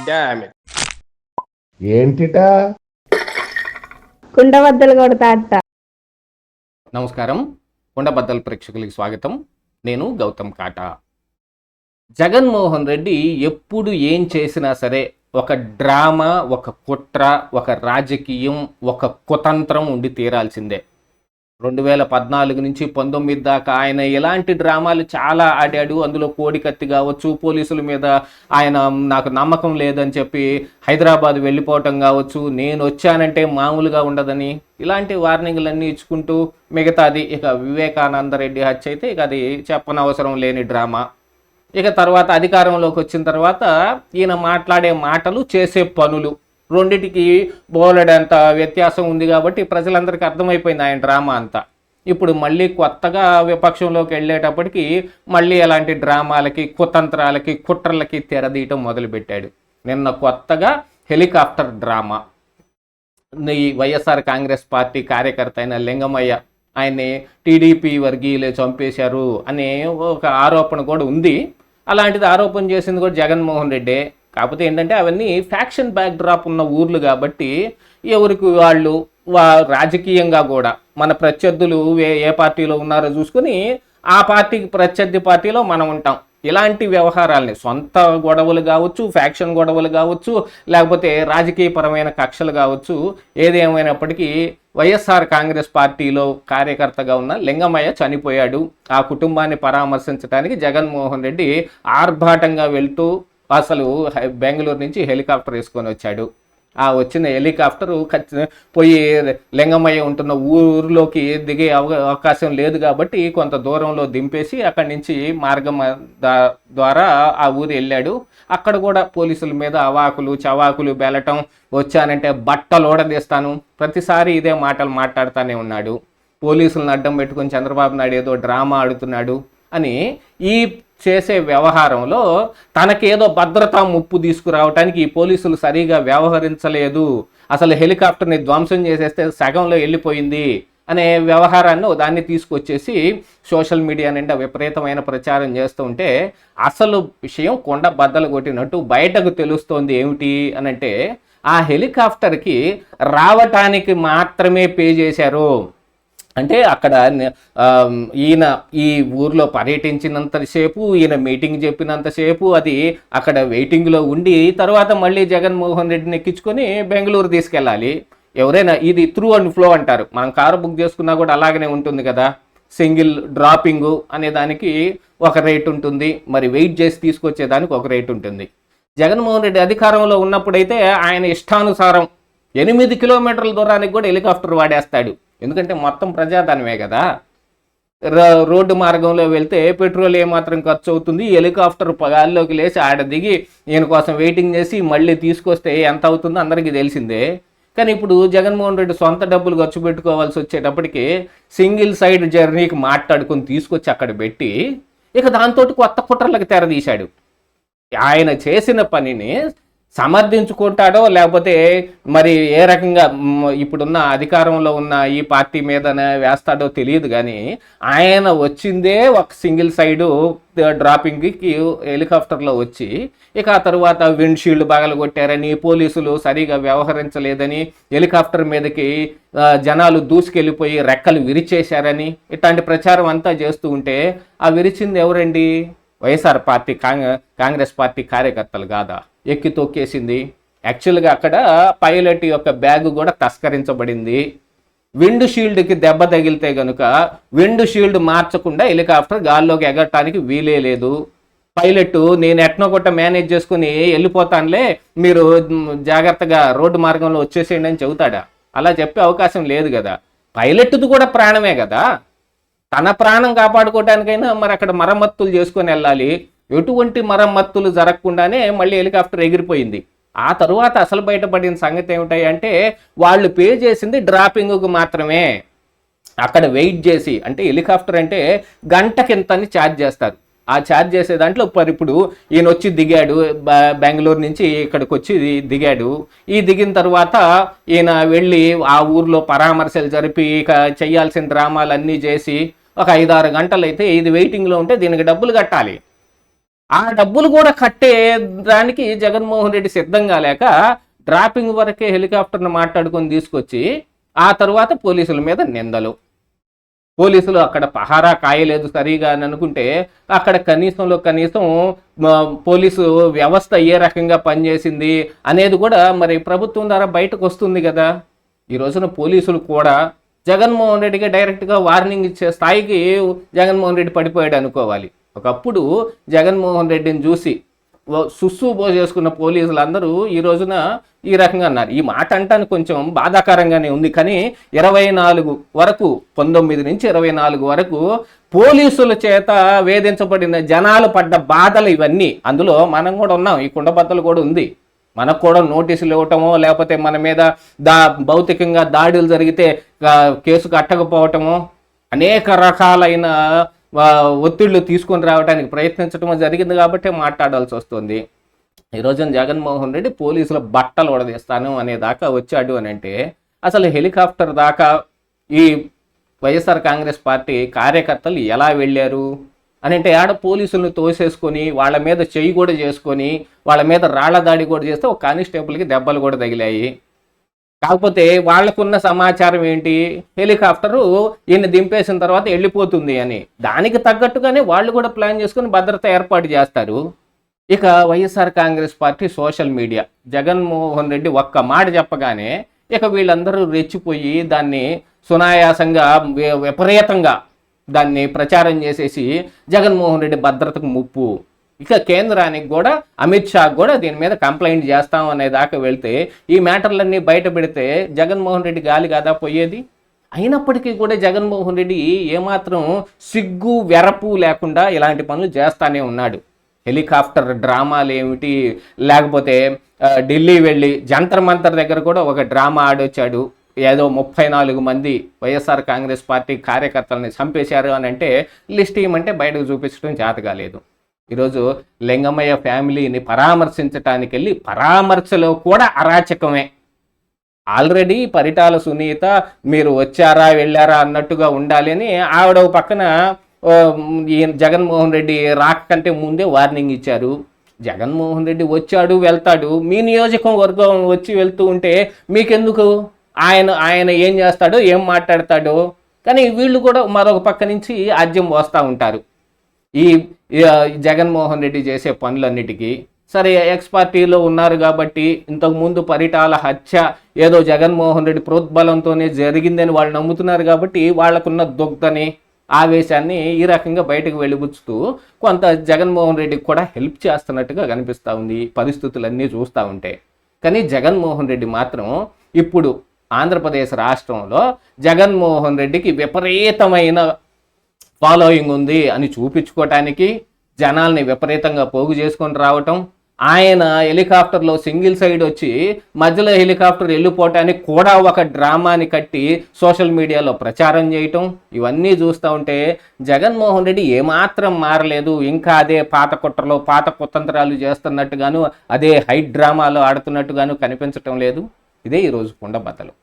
Damn it. ఏంటిటా కుండబద్దలు కొడతా అత్త. నమస్కారం, కుండబద్దల ప్రేక్షకులకి స్వాగతం. నేను గౌతమ్ కాటా. జగన్మోహన్ రెడ్డి ఎప్పుడు ఏం చేసినా సరే ఒక డ్రామా, ఒక కుట్ర, ఒక రాజకీయం, ఒక కుతంత్రం ఉండి తీరాల్సిందే. 2014 నుంచి 19 దాకా ఆయన ఎలాంటి డ్రామాలు చాలా ఆడాడు. అందులో కోడికత్తి కావచ్చు, పోలీసుల మీద ఆయన నాకు నమ్మకం లేదని చెప్పి హైదరాబాద్ వెళ్ళిపోవటం కావచ్చు, నేను వచ్చానంటే మామూలుగా ఉండదని ఇలాంటి వార్నింగ్లన్నీ ఇచ్చుకుంటూ మిగతాది ఇక వివేకానంద రెడ్డి హత్య అయితే ఇక అది చెప్పనవసరం లేని డ్రామా. ఇక తర్వాత అధికారంలోకి వచ్చిన తర్వాత ఈయన మాట్లాడే మాటలు, చేసే పనులు రెండిటికి బోలెడంత వ్యత్యాసం ఉంది కాబట్టి ప్రజలందరికీ అర్థమైపోయింది ఆయన డ్రామా అంతా. ఇప్పుడు మళ్ళీ కొత్తగా విపక్షంలోకి వెళ్ళేటప్పటికి మళ్ళీ అలాంటి డ్రామాలకి, కుతంత్రాలకి, కుట్రలకి తెరదీయటం మొదలుపెట్టాడు. నిన్న కొత్తగా హెలికాప్టర్ డ్రామా. ఈ వైఎస్ఆర్ కాంగ్రెస్ పార్టీ కార్యకర్త అయిన లింగమయ్య ఆయన్ని టీడీపీ వర్గీయులే చంపేశారు అనే ఒక ఆరోపణ కూడా ఉంది. అలాంటిది ఆరోపణ చేసింది కూడా జగన్మోహన్ రెడ్డే. కాకపోతే ఏంటంటే అవన్నీ ఫ్యాక్షన్ బ్యాక్ డ్రాప్ ఉన్న ఊర్లు కాబట్టి ఎవరికి వాళ్ళు రాజకీయంగా కూడా మన ప్రత్యర్థులు ఏ పార్టీలో ఉన్నారో చూసుకొని ఆ పార్టీకి ప్రత్యర్థి పార్టీలో మనం ఉంటాం. ఇలాంటి వ్యవహారాలని సొంత గొడవలు కావచ్చు, ఫ్యాక్షన్ గొడవలు కావచ్చు, లేకపోతే రాజకీయపరమైన కక్షలు కావచ్చు, ఏదేమైనప్పటికీ వైఎస్ఆర్ కాంగ్రెస్ పార్టీలో కార్యకర్తగా ఉన్న లింగమయ్య చనిపోయాడు. ఆ కుటుంబాన్ని పరామర్శించడానికి జగన్మోహన్ రెడ్డి ఆర్భాటంగా వెళ్తూ అసలు బెంగళూరు నుంచి హెలికాప్టర్ వేసుకొని వచ్చాడు. ఆ వచ్చిన హెలికాప్టరు పోయి లింగమయ్య ఉంటున్న ఊరిలోకి దిగే అవకాశం లేదు కాబట్టి కొంత దూరంలో దింపేసి అక్కడి నుంచి మార్గం ద్వారా ఆ ఊరు వెళ్ళాడు. అక్కడ కూడా పోలీసుల మీద అవాకులు చవాకులు బెలటం, వచ్చానంటే బట్టలు ఓడదీస్తాను, ప్రతిసారి ఇదే మాటలు మాట్లాడుతూనే ఉన్నాడు. పోలీసులను అడ్డం పెట్టుకుని చంద్రబాబు నాయుడు ఏదో డ్రామా ఆడుతున్నాడు అని ఈ చేసే వ్యవహారంలో తనకేదో భద్రతా ముప్పు తీసుకురావడానికి ఈ పోలీసులు సరిగా వ్యవహరించలేదు, అసలు హెలికాప్టర్ని ధ్వంసం చేసేస్తే సగంలో వెళ్ళిపోయింది అనే వ్యవహారాన్ని దాన్ని తీసుకొచ్చేసి సోషల్ మీడియా నిండా విపరీతమైన ప్రచారం చేస్తూ ఉంటే అసలు విషయం కొండ బద్దలు కొట్టినట్టు బయటకు తెలుస్తోంది. ఏమిటి అనంటే ఆ హెలికాప్టర్కి రావటానికి మాత్రమే పే చేశారు. అంటే అక్కడ ఈయన ఈ ఊర్లో పర్యటించినంతసేపు, ఈయన మీటింగ్ చెప్పినంతసేపు అది అక్కడ వెయిటింగ్లో ఉండి తర్వాత మళ్ళీ జగన్మోహన్ రెడ్డిని ఎక్కించుకొని బెంగళూరు తీసుకెళ్ళాలి. ఎవరైనా ఇది త్రూ అండ్ ఫ్లో అంటారు. మనం కారు బుక్ చేసుకున్నా కూడా అలాగనే ఉంటుంది కదా. సింగిల్ డ్రాపింగు అనే దానికి ఒక రేట్ ఉంటుంది, మరి వెయిట్ చేసి తీసుకొచ్చేదానికి ఒక రేట్ ఉంటుంది. జగన్మోహన్ రెడ్డి అధికారంలో ఉన్నప్పుడైతే ఆయన ఇష్టానుసారం 8 కిలోమీటర్ల దూరానికి కూడా హెలికాప్టర్ వాడేస్తాడు. ఎందుకంటే మొత్తం ప్రజాధనమే కదా. రోడ్డు మార్గంలో వెళ్తే పెట్రోల్ ఏమాత్రం ఖర్చు అవుతుంది, హెలికాప్టర్ గాల్లోకి లేచి ఆడ దిగి ఈయన కోసం వెయిటింగ్ చేసి మళ్ళీ తీసుకొస్తే ఎంత అవుతుందో అందరికీ తెలిసిందే. కానీ ఇప్పుడు జగన్మోహన్ రెడ్డి సొంత డబ్బులు ఖర్చు పెట్టుకోవాల్సి వచ్చేటప్పటికి సింగిల్ సైడ్ జర్నీకి మాట్లాడుకుని తీసుకొచ్చి అక్కడ పెట్టి ఇక దాంతో కొత్త కుట్రలకు తెరదీశాడు. ఆయన చేసిన పనిని సమర్థించుకుంటాడో లేకపోతే మరి ఏ రకంగా ఇప్పుడున్న అధికారంలో ఉన్న ఈ పార్టీ మీద వేస్తాడో తెలియదు. కానీ ఆయన వచ్చిందే ఒక సింగిల్ సైడు డ్రాపింగ్కి హెలికాప్టర్లో వచ్చి ఇక ఆ తర్వాత విండ్షీల్డ్ పగలగొట్టారని, పోలీసులు సరిగా వ్యవహరించలేదని, హెలికాప్టర్ మీదకి జనాలు దూసుకెళ్ళిపోయి రెక్కలు విరిచేశారని ఇట్లాంటి ప్రచారం అంతా చేస్తూ ఉంటే ఆ విరిచింది ఎవరండి? వైఎస్ఆర్ పార్టీ కాంగ్రెస్ పార్టీ కార్యకర్తలు కాదా ఎక్కి తొక్కేసింది? యాక్చువల్గా అక్కడ పైలట్ యొక్క బ్యాగ్ కూడా తస్కరించబడింది. విండ్ షీల్డ్కి దెబ్బ తగిలితే కనుక విండ్ షీల్డ్ మార్చకుండా హెలికాప్టర్ గాల్లోకి ఎగరటానికి వీలే లేదు. పైలట్ నేను ఎట్నో కొట్ట మేనేజ్ చేసుకుని వెళ్ళిపోతానులే, మీరు జాగ్రత్తగా రోడ్డు మార్గంలో వచ్చేసేయండి అని చెబుతాడా? అలా చెప్పే అవకాశం లేదు కదా. పైలట్ది కూడా ప్రాణమే కదా. తన ప్రాణం కాపాడుకోవడానికైనా మరి అక్కడ మరమ్మతులు చేసుకొని వెళ్ళాలి. ఎటువంటి మరమ్మతులు జరగకుండానే మళ్ళీ హెలికాప్టర్ ఎగిరిపోయింది. ఆ తరువాత అసలు బయటపడిన సంగతి ఏమిటాయి అంటే వాళ్ళు పే చేసింది డ్రాపింగ్కు మాత్రమే. అక్కడ వెయిట్ చేసి, అంటే హెలికాప్టర్ అంటే గంటకింతని ఛార్జ్ చేస్తారు. ఆ ఛార్జ్ చేసే దాంట్లో ఇప్పుడు ఈయన వచ్చి దిగాడు, బెంగళూరు నుంచి ఇక్కడికి వచ్చి దిగాడు. ఈ దిగిన తర్వాత ఈయన వెళ్ళి ఆ ఊర్లో పరామర్శలు జరిపి ఇక చేయాల్సిన డ్రామాలన్నీ చేసి ఒక 5-6 గంటలు అయితే ఇది వెయిటింగ్లో ఉంటే దీనికి డబ్బులు కట్టాలి. ఆ డబ్బులు కూడా కట్టే దానికి జగన్మోహన్ రెడ్డి సిద్ధంగా లేక డ్రాపింగ్ వరకే హెలికాప్టర్ను మాట్లాడుకొని తీసుకొచ్చి ఆ తరువాత పోలీసుల మీద నిందలు. పోలీసులు అక్కడ పహారా కాయలేదు సరిగా అని అనుకుంటే అక్కడ కనీసం పోలీసు వ్యవస్థ ఏ రకంగా పనిచేసింది అనేది కూడా మరి ప్రభుత్వం ద్వారా బయటకు వస్తుంది కదా. ఈ రోజున పోలీసులు కూడా జగన్మోహన్ రెడ్డికి డైరెక్ట్గా వార్నింగ్ ఇచ్చే స్థాయికి జగన్మోహన్ రెడ్డి పడిపోయాడు అనుకోవాలి. ఒకప్పుడు జగన్మోహన్ రెడ్డిని చూసి సుస్సు చేసుకున్న పోలీసులు అందరూ ఈ రోజున ఈ రకంగా అన్నారు. ఈ మాట అంటానికి కొంచెం బాధాకరంగానే ఉంది, కానీ 24 వరకు 19 నుంచి 24 వరకు పోలీసుల చేత వేధించబడిన జనాలు పడ్డ బాధలు ఇవన్నీ. అందులో మనం కూడా ఉన్నాం, ఈ కుండబద్దలు కూడా ఉంది. మనకు కూడా నోటీసులు ఇవ్వటమో లేకపోతే మన మీద భౌతికంగా దాడులు జరిగితే కేసు కట్టకపోవటమో అనేక రకాలైన ఒత్తిళ్లు తీసుకొని రావడానికి ప్రయత్నించడం జరిగింది కాబట్టి మాట్లాడాల్సి వస్తుంది. ఈరోజు జగన్మోహన్ రెడ్డి పోలీసుల బట్టలు ఉడదీస్తాను అనే దాకా వచ్చాడు అని అంటే అసలు హెలికాప్టర్ దాకా ఈ వైఎస్ఆర్ కాంగ్రెస్ పార్టీ కార్యకర్తలు ఎలా వెళ్ళారు అని అంటే ఆడ పోలీసులను తోసేసుకొని వాళ్ళ మీద చెయ్యి కూడా చేసుకొని వాళ్ళ మీద రాళ్ల దాడి కూడా చేస్తే ఒక కానిస్టేబుల్కి దెబ్బలు కూడా తగిలాయి. కాకపోతే వాళ్లకున్న సమాచారం ఏంటి, హెలికాప్టరు ఈయన దింపేసిన తర్వాత వెళ్ళిపోతుంది అని. దానికి తగ్గట్టుగానే వాళ్ళు కూడా ప్లాన్ చేసుకుని భద్రత ఏర్పాటు చేస్తారు. ఇక YSR Congress party social media Jaganmohan Reddy ఒక్క మాట చెప్పగానే ఇక వీళ్ళందరూ రెచ్చిపోయి దాన్ని సునాయాసంగా విపరీతంగా దాన్ని ప్రచారం చేసేసి జగన్మోహన్ రెడ్డి భద్రతకు ముప్పు, ఇక కేంద్రానికి కూడా అమిత్ షా కూడా దీని మీద కంప్లైంట్ చేస్తాం అనే దాకా వెళ్తే ఈ మ్యాటర్లన్నీ బయట పెడితే జగన్మోహన్ రెడ్డి గాలి కాదా పోయేది. అయినప్పటికీ కూడా జగన్మోహన్ రెడ్డి ఏమాత్రం సిగ్గు వెరపు లేకుండా ఇలాంటి పనులు చేస్తానే ఉన్నాడు. హెలికాప్టర్ డ్రామాలు ఏమిటి, లేకపోతే ఢిల్లీ వెళ్ళి జంతర్ మంతర్ దగ్గర కూడా ఒక డ్రామా ఆడొచ్చాడు. ఏదో 34 మంది వైఎస్ఆర్ కాంగ్రెస్ పార్టీ కార్యకర్తలని చంపేశారు అని అంటే లిస్ట్ ఇవ్వమంటే బయటకు చూపించడం చేత కాలేదు. ఈరోజు లింగమయ్య ఫ్యామిలీని పరామర్శించడానికి వెళ్ళి పరామర్శలో కూడా అరాచకమే. ఆల్రెడీ పరిటాల సునీత మీరు వచ్చారా వెళ్ళారా అన్నట్టుగా ఉండాలి అని ఆవిడ పక్కన జగన్మోహన్ రెడ్డి రాక కంటే ముందే వార్నింగ్ ఇచ్చారు. జగన్మోహన్ రెడ్డి వచ్చాడు వెళ్తాడు, మీ నియోజకవర్గం వచ్చి వెళ్తూ ఉంటే మీకెందుకు, ఆయన ఏం చేస్తాడో ఏం మాట్లాడతాడో. కానీ వీళ్ళు కూడా మరొక పక్క నుంచి ఆజ్యం పోస్తూ ఉంటారు ఈ జగన్మోహన్ రెడ్డి చేసే పనులన్నిటికీ. సరే ఎక్స్ పార్టీలో ఉన్నారు కాబట్టి ఇంతకుముందు పరిటాల హత్య ఏదో జగన్మోహన్ రెడ్డి ప్రోద్బలంతోనే జరిగిందని వాళ్ళు నమ్ముతున్నారు కాబట్టి వాళ్ళకున్న దుగ్ధని ఆవేశాన్ని ఈ రకంగా బయటకు వెలిబుచ్చుతూ కొంత జగన్మోహన్ రెడ్డికి కూడా హెల్ప్ చేస్తున్నట్టుగా కనిపిస్తూ ఉంది పరిస్థితులన్నీ చూస్తూ ఉంటే. కానీ జగన్మోహన్ రెడ్డి మాత్రం ఇప్పుడు ఆంధ్రప్రదేశ్ రాష్ట్రంలో జగన్మోహన్ రెడ్డికి విపరీతమైన ఫాలోయింగ్ ఉంది అని చూపించుకోవటానికి జనాల్ని విపరీతంగా పోగు చేసుకొని రావటం, ఆయన హెలికాప్టర్లో సింగిల్ సైడ్ వచ్చి మధ్యలో హెలికాప్టర్ వెళ్ళిపోవటానికి కూడా ఒక డ్రామాని కట్టి సోషల్ మీడియాలో ప్రచారం చేయటం, ఇవన్నీ చూస్తూ ఉంటే జగన్మోహన్ రెడ్డి ఏమాత్రం మారలేదు. ఇంకా అదే పాత కుట్రలో పాత కుతంత్రాలు చేస్తున్నట్టుగాను అదే హైట్ డ్రామాలో ఆడుతున్నట్టుగాను కనిపించటం లేదు. ఇదే ఈరోజు కుండబద్దలు.